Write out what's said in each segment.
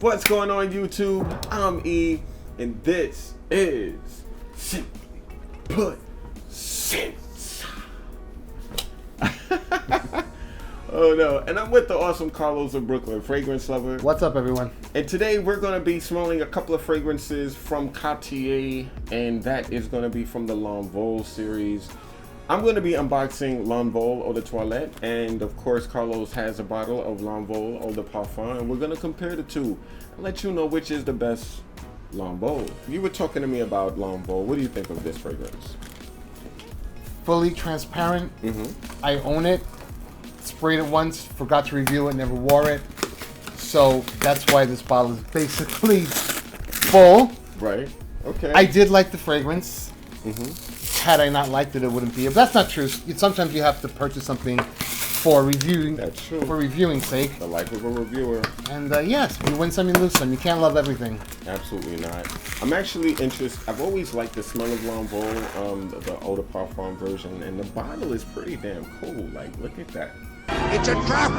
What's going on, YouTube? I'm E, and this is Simply Put Scents. Oh no, and I'm with the awesome Carlos of Brooklyn, fragrance lover. What's up, everyone? And today we're going to be smelling a couple of fragrances from Cartier, and that is going to be from the L'Envol series. I'm going to be unboxing L'Envol Eau de Toilette, and of course Carlos has a bottle of L'Envol Eau de Parfum, and we're going to compare the two and let you know which is the best L'Envol. You were talking to me about L'Envol. What do you think of this fragrance? Fully transparent. I own it. Sprayed it once, forgot to review it, never wore it. So that's why this bottle is basically full. Right. Okay. I did like the fragrance. Had I not liked it, it wouldn't be. But that's not true. Sometimes you have to purchase something for reviewing. That's true. For reviewing's sake. The life of a reviewer. And yes, you win some, you lose some. You can't love everything. Absolutely not. I'm actually interested. I've always liked the smell of L'Envol, the Eau de Parfum version, and the bottle is pretty damn cool. Like, look at that. It's a trap!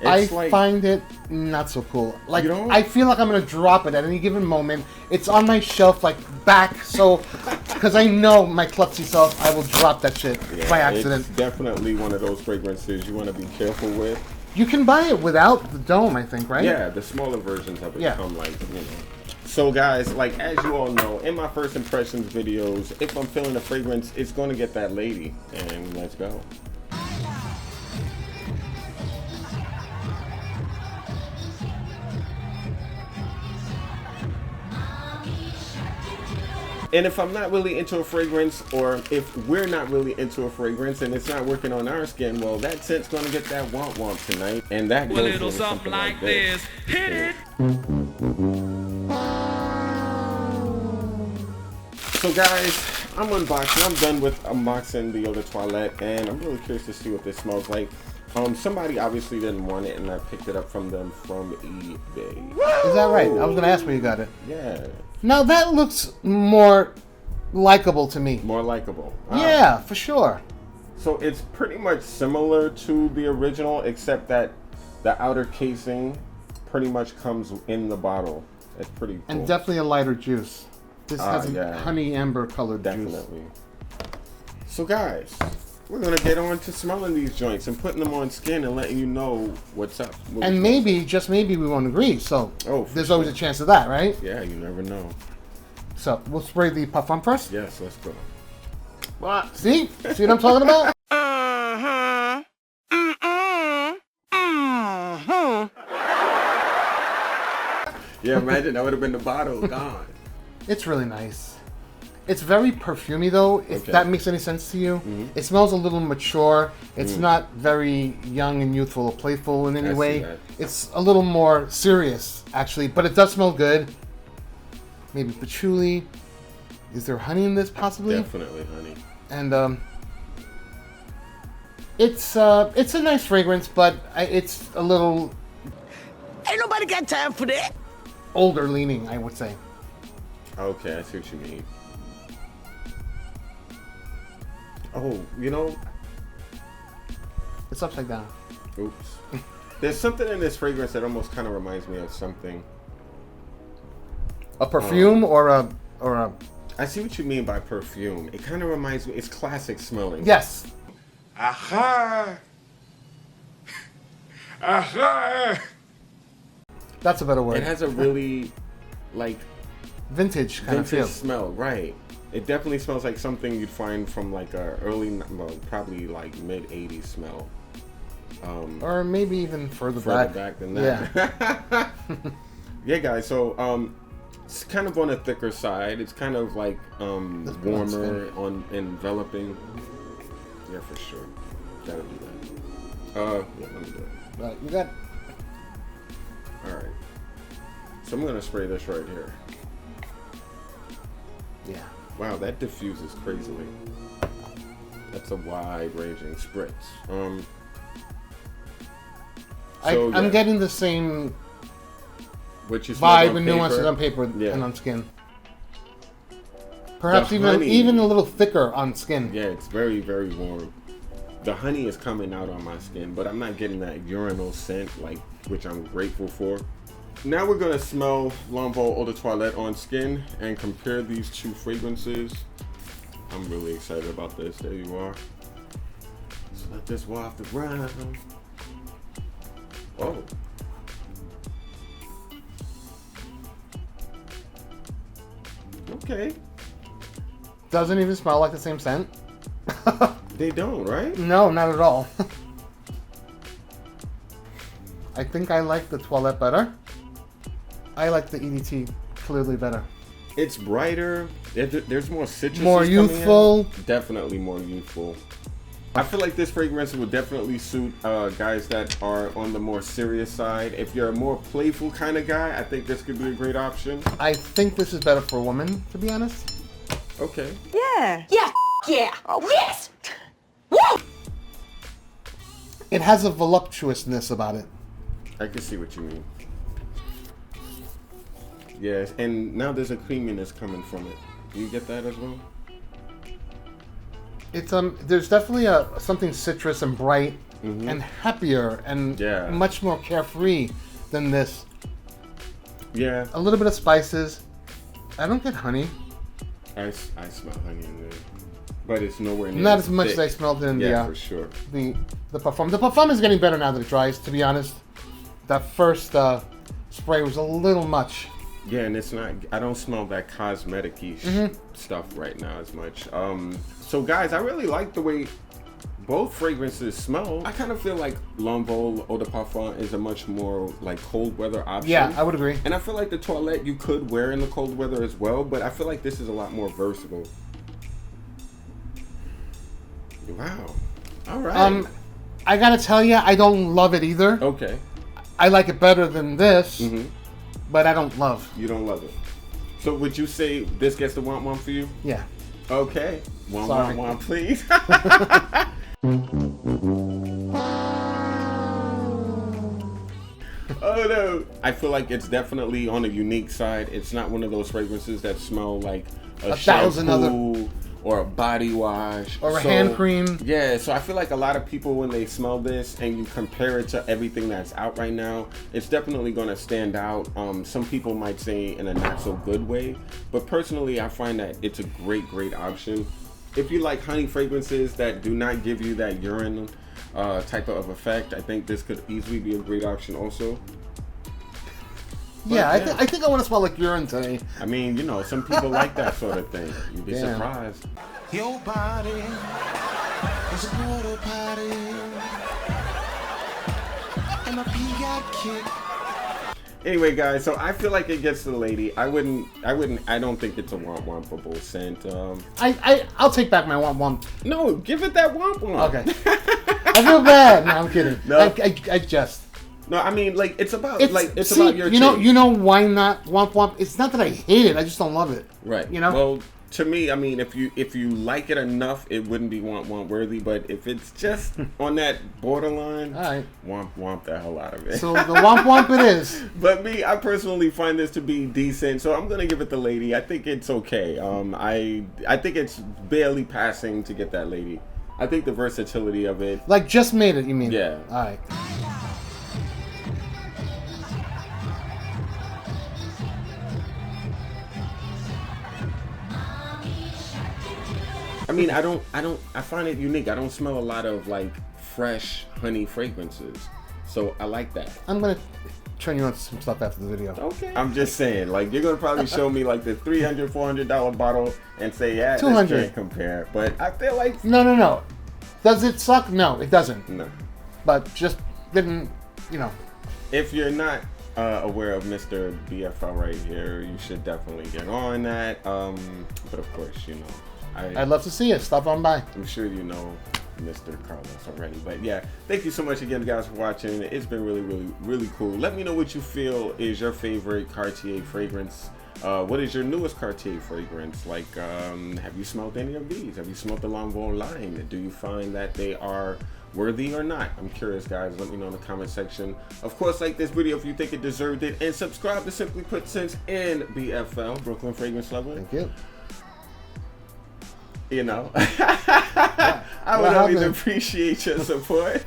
I find it not so cool. Like, You don't? I feel like I'm gonna drop it at any given moment. It's on my shelf, like back, so because I know my klutzy self, I will drop that shit by accident. It's definitely one of those fragrances you want to be careful with. You can buy it without the dome, I think, right? Yeah, the smaller versions of it Yeah. come like, you know. So guys, like as you all know, in my first impressions videos, if I'm feeling a fragrance, it's going to get that lady. And let's go. And if I'm not really into a fragrance, or if we're not really into a fragrance and it's not working on our skin, well, that scent's gonna get that womp womp tonight. And that goes into something like this. Hit it! So guys, I'm unboxing. I'm done with unboxing the Eau de Toilette, and I'm really curious to see what this smells like. Somebody obviously didn't want it, and I picked it up from them from eBay. Is that right? I was gonna ask where you got it. Yeah. Now that looks more likable to me. More likable. Yeah, for sure. So it's pretty much similar to the original, except that the outer casing pretty much comes in the bottle. It's pretty cool. And definitely a lighter juice. This has a yeah. honey amber colored juice. Definitely. So guys, we're gonna get on to smelling these joints and putting them on skin and letting you know what's up. And maybe, just maybe, we won't agree. So there's always a chance of that, right? Yeah, you never know. So we'll spray the parfum first. Yes, let's go. What? See what I'm talking about? Yeah, imagine that would have been the bottle gone. It's really nice. It's very perfumey though, if that makes any sense to you. It smells a little mature. It's not very young and youthful or playful in any way. It's a little more serious, actually, but it does smell good. Maybe patchouli. Is there honey in this, possibly? Definitely honey. And it's a nice fragrance, but it's a little Ain't nobody got time for that. older leaning, I would say. Okay, I see what you mean. Oh, you know, It's upside down. oops. There's something in this fragrance that almost kind of reminds me of something. A perfume or a I see what you mean by perfume. It kind of reminds me, it's classic smelling. yes. Aha! Aha! That's a better word. It has a really, like, Vintage kind of vintage feel. smell, right? It definitely smells like something you'd find from like a early, well, probably like mid 80s smell. Or maybe even further back than that. Yeah. Yeah, guys. So it's kind of on the thicker side. It's kind of like warmer on enveloping. Yeah, for sure. Gotta do that. Yeah, let me do it. Right, you got. All right. So I'm gonna spray this right here. Yeah. Wow, that diffuses crazily. That's a wide-ranging spritz. I'm getting the same Which you smell vibe on and paper. nuances on paper Yeah. and on skin. Perhaps The even honey. a little thicker on skin. Yeah, it's very, very warm. The honey is coming out on my skin, but I'm not getting that urinal scent, like, which I'm grateful for. now we're gonna smell L'Envol Eau de Toilette on skin and compare these two fragrances. I'm really excited about this. There you are. Let's let this waft around. Oh. Okay. Doesn't even smell like the same scent. They don't, right? No, not at all. I think I like the Toilette better. I like the EDT clearly better. It's brighter. There's more citrus. More youthful. Definitely more youthful. I feel like this fragrance would definitely suit guys that are on the more serious side. If you're a more playful kind of guy, I think this could be a great option. I think this is better for women, to be honest. Okay. Yeah. Yeah. Yeah. Oh, yes. Woo! It has a voluptuousness about it. I can see what you mean. Yes, and now there's a creaminess coming from it. Do you get that as well? It's there's definitely something citrus and bright and happier and much more carefree than this. Yeah. A little bit of spices. I don't get honey. I smell honey in there, but it's nowhere near. Not as much thick. as I smelled in for sure. the Parfum. The Parfum is getting better now that it dries. To be honest, that first spray was a little much. Yeah, and it's not. I don't smell that cosmetic-y stuff right now as much. So guys, I really like the way both fragrances smell. I kind of feel like L'Envol Eau de Parfum is a much more like cold weather option. Yeah, I would agree. And I feel like the Toilette you could wear in the cold weather as well, but I feel like this is a lot more versatile. Wow. All right. I gotta tell you, I don't love it either. Okay. I like it better than this, but I don't love. You don't love it. So would you say this gets the womp womp for you? Yeah. Okay. Womp womp, please. Oh no. I feel like it's definitely on the unique side. It's not one of those fragrances that smell like a shampoo or a body wash or a hand cream. Yeah, so I feel like a lot of people, when they smell this and you compare it to everything that's out right now, it's definitely going to stand out. Some people might say in a not so good way, but personally I find that it's a great option. If you like honey fragrances that do not give you that urine type of effect, I think this could easily be a great option also. Yeah, I think I want to smell like urine today. I mean, you know, some people like that sort of thing. You'd be surprised. Your body is a porta potty, and my pee got kicked. Anyway, guys, so I feel like it gets to the lady. I don't think it's a womp-wompable scent. I'll take back my womp womp. No, give it that womp womp. Okay. I feel bad. No, I'm kidding. No. I just. No, I mean, like, it's about about your you know why not womp womp? It's not that I hate it. I just don't love it. Right. You know? Well, to me, I mean, if you like it enough, it wouldn't be womp womp worthy. But if it's just on that borderline, all right, womp womp the hell out of it. So the womp womp it is. But me, I personally find this to be decent, so I'm gonna give it the lady. I think it's okay. I think it's barely passing to get that lady. I think the versatility of it. Like just made it, you mean? Yeah. All right. I mean, I find it unique. I don't smell a lot of like fresh honey fragrances. So I like that. I'm going to turn you on to some stuff after the video. Okay. I'm just saying, like, you're going to probably show me like the $300, $400 bottle and say, yeah, $200. this can't compare. But I feel like... No. Does it suck? No, it doesn't. No. But just didn't, you know. If you're not aware of Mr. BFL right here, you should definitely get on that. But of course, you know, I'd love to see it. Stop on by. I'm sure you know Mr. Carlos already. But yeah, thank you so much again, guys, for watching. It's been really cool. Let me know what you feel is your favorite Cartier fragrance. What is your newest Cartier fragrance? Like, have you smelled any of these? Have you smelled the L'Envol line? Do you find that they are worthy or not? I'm curious, guys. Let me know in the comment section. Of course, like this video if you think it deserved it, and subscribe to SimplyPut Scents and BFL, Brooklyn Fragrance Lover. Thank you. You know, I would always appreciate your support.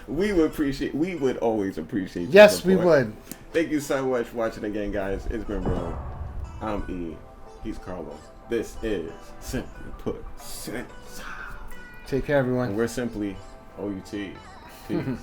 We would always appreciate. Yes, we would. Thank you so much for watching again, guys. It's been real. I'm E. He's Carlos. This is Simply Put Scents. Take care, everyone. And we're simply OUT. Peace.